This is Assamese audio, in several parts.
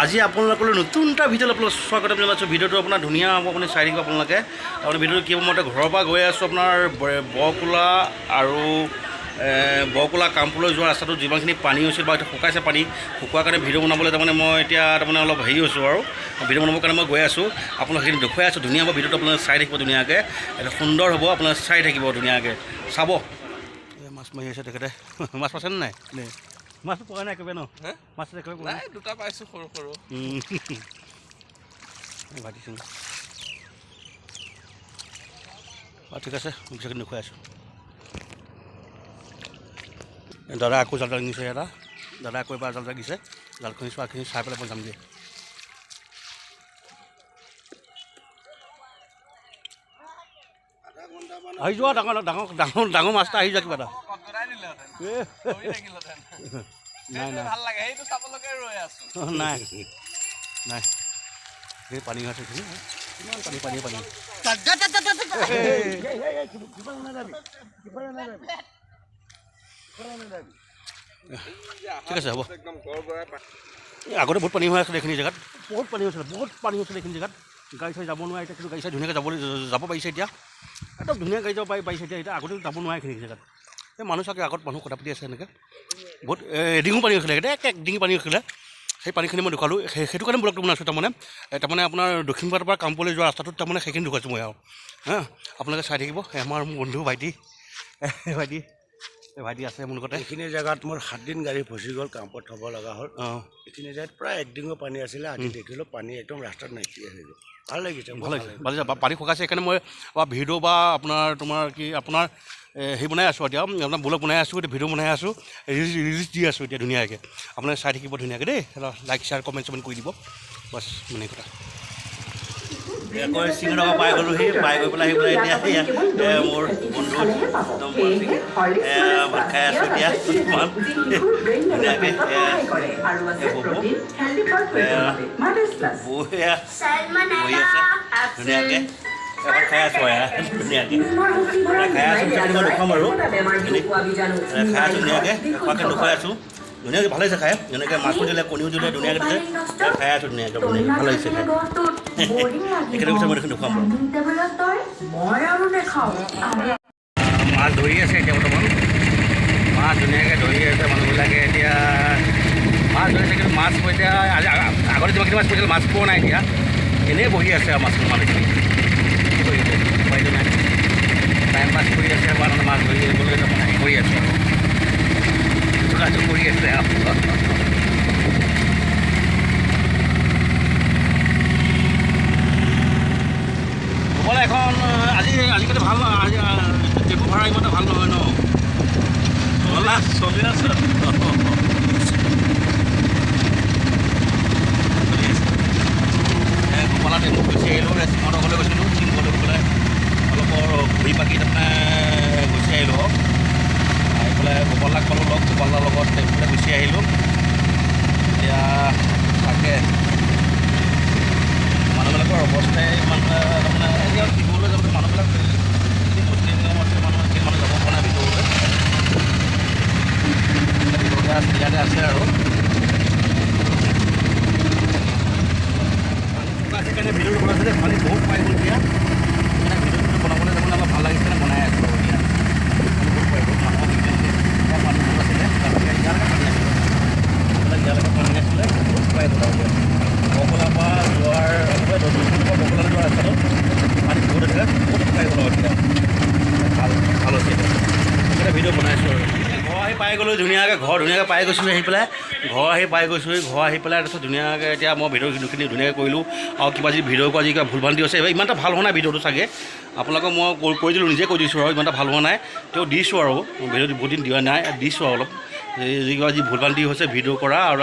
আজি আপোনালোকলৈ নতুন এটা ভিডিঅ' আপোনালোক স্বাগতম জনাইছোঁ। ভিডিঅ'টো আপোনাৰ ধুনীয়া হ'ব, আপুনি চাই থাকিব আপোনালোকে। আপুনি ভিডিঅ'টো কি মই ঘৰৰ পৰা গৈ আছোঁ আপোনাৰ বৰকোলা আৰু বৰকোলা কামপুৰলৈ যোৱা ৰাস্তাটোত যিমানখিনি পানী হৈছিল বা শুকাইছে পানী শুকোৱাৰ কাৰণে ভিডিঅ' বনাবলৈ তাৰমানে মই এতিয়া তাৰমানে অলপ হেৰি হৈছোঁ আৰু ভিডিঅ' বনাবৰ কাৰণে মই গৈ আছোঁ। আপোনাক সেইখিনি দেখুৱাই আছোঁ। ধুনীয়া হ'ব ভিডিঅ'টো, আপোনালোকে চাই থাকিব ধুনীয়াকৈ। এটা সুন্দৰ হ'ব, আপোনালোকে চাই থাকিব ধুনীয়াকৈ চাব। মাছ মাৰি আছে তেখেতে। মাছ পাইছেনে নাই? মাছটো পোৱা নাই একেবাৰে ন? মাছ একেবাৰে পোৱা নাই, দুটা পাইছোঁ সৰু সৰু। ভাবিছোঁ ঠিক আছে, পিছকে দেখুৱাই আছোঁ। দাদা আকৌ জাল দাঙিছে এটা, দাদা আকৌ এবাৰ জাল দাঙিছে। জালখিনি চোৱাখিনি চাই পেলাই মই যাম দিয়ে। আহি যোৱা ডাঙৰ ডাঙৰ ডাঙৰ ডাঙৰ মাছটা আহি যোৱা কিবা এটা। নাই নাই নাই নাই, এই পানী আছে কিমান পানী পানী পানী। ঠিক আছে হ'ব। আগতে বহুত পানী হৈ আছিলে এইখিনি জেগাত, বহুত পানী হৈছিলে, বহুত পানী হৈছিলে এইখিনি জেগাত। গাড়ী চাড়ী যাব নোৱাৰে এতিয়া, কিন্তু গাড়ী চাড়ী ধুনীয়াকৈ যাব পাৰিছে এতিয়া, একদম ধুনীয়া গাড়ী যাব পাৰিছে এতিয়া। এতিয়া আগতে যাব নোৱাৰে এইখিনি জেগাত। এই মানুহ চাগে আগত মানুহ কথা পাতি আছে এনেকৈ, বহুত ডিঙু পানী হৈছিলে, এক ডিঙি পানী হৈছিলে। সেই পানীখিনি মই দেখুৱালোঁ, সেইটো কাৰণে ব্লগটো বনাইছোঁ। তাৰমানে আপোনাৰ দক্ষিণ পাৰৰ পৰা কামপুৰলৈ যোৱা ৰাস্তাটোত তাৰমানে সেইখিনি দেখুৱাইছোঁ মই আৰু। আপোনালোকে চাই থাকিব। আমাৰ মোৰ বন্ধু ভাইটি ভাইটি আছে মোৰ লগতে। এইখিনি জেগাত মোৰ 7 দিন গাড়ী ফচি গ'ল, কামপুৰত থ'ব লগা হ'ল। এইখিনি জেগাত প্ৰায় 1 ডিঙৰ পানী আছিলে। আজি দেখিলোঁ পানী একদম ৰাস্তাত নাইকিয়া হৈ গ'ল। ভাল লাগিছে, ভাল লাগিছে। পানী শুকাইছে সেইকাৰণে মই ভিডিঅ' বা আপোনাৰ হেৰি বনাই আছোঁ এতিয়া, আপোনাৰ ব্লগ বনাই আছোঁ, এতিয়া ভিডিঅ' বনাই আছোঁ, ৰিলিজ দি আছোঁ এতিয়া ধুনীয়াকৈ। আপোনালোকে চাই থাকিব ধুনীয়াকৈ দেই। লাইক শ্বেয়াৰ কমেণ্ট চমেণ্ট কৰি দিব, বাছ মানে কথা। আকৌ চিঙিডোখৰ পাই গ'লোঁ, পাই গৈ পেলাই এতিয়া মোৰ বন্ধু একদম ভাত খাই আছোঁ এতিয়া অকণমান ধুনীয়াকৈ। বহি আছে ধুনীয়াকৈ, ভাত খাই আছোঁ ধুনীয়াকৈ। খাই আছোঁ পিছত মই দেখুৱাম আৰু খাই আছোঁ ধুনীয়াকৈ, খোৱাকৈ দেখুৱাই আছোঁ ধুনীয়াকৈ। ভাল লাগিছে খাই, যেনেকৈ মাছো দিলে, কণীও দিলে, ধুনীয়াকৈ দিছে। খাই আছোঁ ধুনীয়াকৈ, ভাল লাগিছে খাই। একেলগে পিছত মই দেখোন দেখুৱাম বাৰু। মাছ ধৰি আছে এতিয়া বৰ্তমান, মাছ ধুনীয়াকৈ ধৰি আছে মানুহবিলাকে এতিয়া। মাছ ধৰিছে, কিন্তু মাছ এতিয়া আগতে যিমানখিনি মাছ পৰিছিলে মাছ পোৱা নাই এতিয়া। এনেই বহি আছে আৰু মাছ মানুহখিনি কি কৰি আছে উপায়টো নাই, টাইম পাছ কৰি আছে বা মাছ ধৰি আহিবলৈ তাৰমানে হেৰি কৰি আছোঁ আৰু কৰি আছে আৰু। এখন আজিকালি ভাল নহয়, টেম্পু ভাড়া ইমান ভাল নহয় ন, চলি আছে। গোপালা টেম্পু গুচি আহিলোঁ, চিঙৰ ঘৰলৈ গৈছিলোঁ, চিঙলৈ গৈ পেলাই অলপ ঘূৰি পাকি তাৰমানে গুচি আহিলোঁ। আহি পেলাই গোপালাক পালোঁ লগ, গোপালাৰ লগত টেম্পুলৈ গুচি আহিলোঁ। এতিয়া তাকে মানুহবিলাকৰ অৱস্থাই ইমান তাৰমানে এতিয়া ভিতৰলৈ যাবলৈ মানুহবিলাক মুছলিম নিয়ম আছে, মানুহ যাব পৰা নাই ভিতৰলৈ। ইয়াতে আছে আৰু সেইকাৰণে ভিডিঅ'টো বনাইছে যে পানী বহুত পাই গ'ল এতিয়া। সেইকাৰণে ভিডিঅ'টো বনাবলৈ তাৰমানে অলপ ভাল লাগিছে, বনাই আছোঁ আৰু এতিয়া। বহুত পাই গ'ল মানুহক পানী বহুত আছিলে, ইয়ালৈকে পানী আছিলে, ইয়ালৈকে পানী আছিলে, বহুত পাই গ'ল আৰু বৰকোলাৰ পৰা যোৱাৰ বৰকোলালৈ যোৱা ৰাস্তাটোত পানী বহুত আছিলে, বহুত পাই গ'ল আৰু এতিয়া। ভাল হৈছে এতিয়া, সেইকাৰণে ভিডিঅ' বনাইছোঁ আৰু। ঘৰ আহি পাই গ'লোঁ ধুনীয়াকৈ, ঘৰ ধুনীয়াকৈ পাই গৈছোঁ আহি পেলাই, ঘৰ আহি পেলাই তাৰপিছত ধুনীয়াকৈ এতিয়া মই ভিডিঅ'খিনি ধুনীয়াকৈ কৰিলোঁ। আৰু কিবা যদি ভিডিঅ'ৰ পৰা কিবা ভুল ভ্ৰান্তি হৈছে, ইমান এটা ভাল হোৱা নাই ভিডিঅ'টো চাগে। আপোনালোকক মই কৈ দিলোঁ, নিজে কৈ দিছোঁ আৰু ইমান এটা ভাল হোৱা নাই, তেওঁ দিছোঁ আৰু ভিডিঅ'টো বহুত দিন দিয়া নাই, দিছোঁ আৰু অলপ যি ভুল ভ্ৰান্তি হৈছে ভিডিঅ' কৰা, আৰু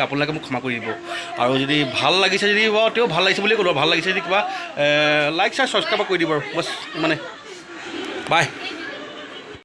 আপোনালোকে মোক ক্ষমা কৰি দিব। আৰু যদি ভাল লাগিছে যদি বাৰু তেওঁ ভাল লাগিছে বুলি ক'লোঁ, ভাল লাগিছে যদি কিবা লাইক শ্বেয়াৰ ছাবস্ক্ৰাইব কৰি দিব আৰু বাছ মানে বাই।